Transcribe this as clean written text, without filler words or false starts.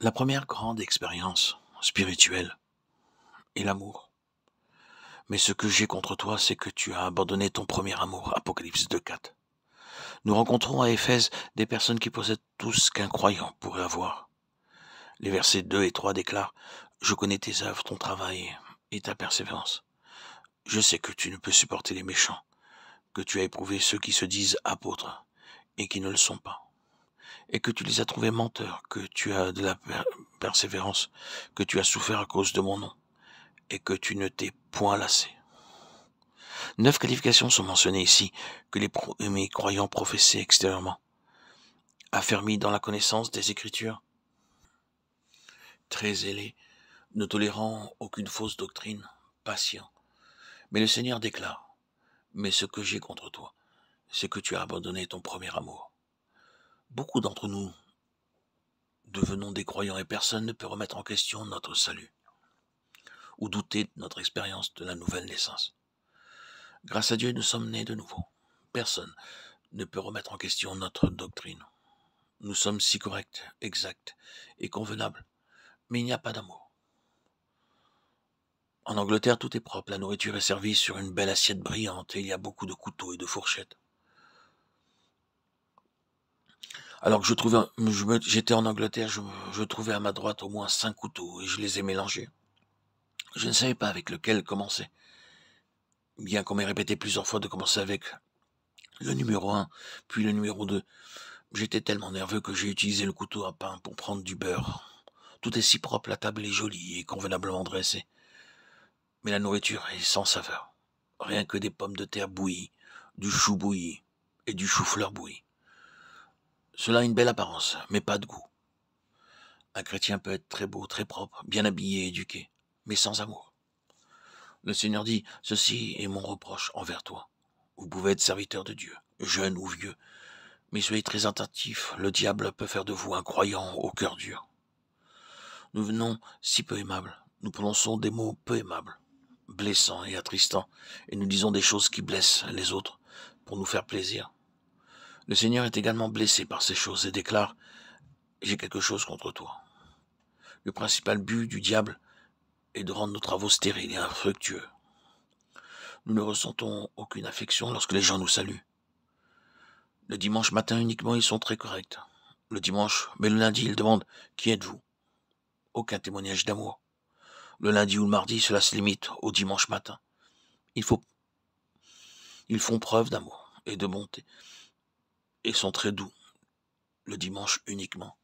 La première grande expérience spirituelle est l'amour. Mais ce que j'ai contre toi, c'est que tu as abandonné ton premier amour. Apocalypse 2:4. Nous rencontrons à Éphèse des personnes qui possèdent tout ce qu'un croyant pourrait avoir. Les versets 2 et 3 déclarent: Je connais tes œuvres, ton travail et ta persévérance. Je sais que tu ne peux supporter les méchants, que tu as éprouvé ceux qui se disent apôtres et qui ne le sont pas, et que tu les as trouvés menteurs, que tu as de la persévérance, que tu as souffert à cause de mon nom, et que tu ne t'es point lassé. 9 qualifications sont mentionnées ici que les premiers croyants professaient extérieurement. Affermis dans la connaissance des Écritures, très zélés, ne tolérant aucune fausse doctrine, patients. Mais le Seigneur déclare: Mais ce que j'ai contre toi, c'est que tu as abandonné ton premier amour. Beaucoup d'entre nous devenons des croyants et personne ne peut remettre en question notre salut ou douter de notre expérience de la nouvelle naissance. Grâce à Dieu, nous sommes nés de nouveau. Personne ne peut remettre en question notre doctrine. Nous sommes si corrects, exacts et convenables, mais il n'y a pas d'amour. En Angleterre, tout est propre, la nourriture est servie sur une belle assiette brillante et il y a beaucoup de couteaux et de fourchettes. Alors que j'étais en Angleterre, je trouvais à ma droite au moins 5 couteaux et je les ai mélangés. Je ne savais pas avec lequel commencer, bien qu'on m'ait répété plusieurs fois de commencer avec le numéro 1, puis le numéro 2. J'étais tellement nerveux que j'ai utilisé le couteau à pain pour prendre du beurre. Tout est si propre, la table est jolie et convenablement dressée. Mais la nourriture est sans saveur. Rien que des pommes de terre bouillies, du chou bouilli et du chou-fleur bouilli. Cela a une belle apparence, mais pas de goût. Un chrétien peut être très beau, très propre, bien habillé, éduqué, mais sans amour. Le Seigneur dit: Ceci est mon reproche envers toi. Vous pouvez être serviteur de Dieu, jeune ou vieux, mais soyez très attentifs, le diable peut faire de vous un croyant au cœur dur. Nous venons si peu aimables, nous prononçons des mots peu aimables, blessants et attristants, et nous disons des choses qui blessent les autres pour nous faire plaisir. Le Seigneur est également blessé par ces choses et déclare: J'ai quelque chose contre toi. Le principal but du diable est de rendre nos travaux stériles et infructueux. Nous ne ressentons aucune affection lorsque les gens nous saluent. Le dimanche matin uniquement, ils sont très corrects. Le dimanche, mais le lundi, ils demandent: Qui êtes-vous? Aucun témoignage d'amour. Le lundi ou le mardi, cela se limite au dimanche matin. Ils font preuve d'amour et de bonté et sont très doux le dimanche uniquement.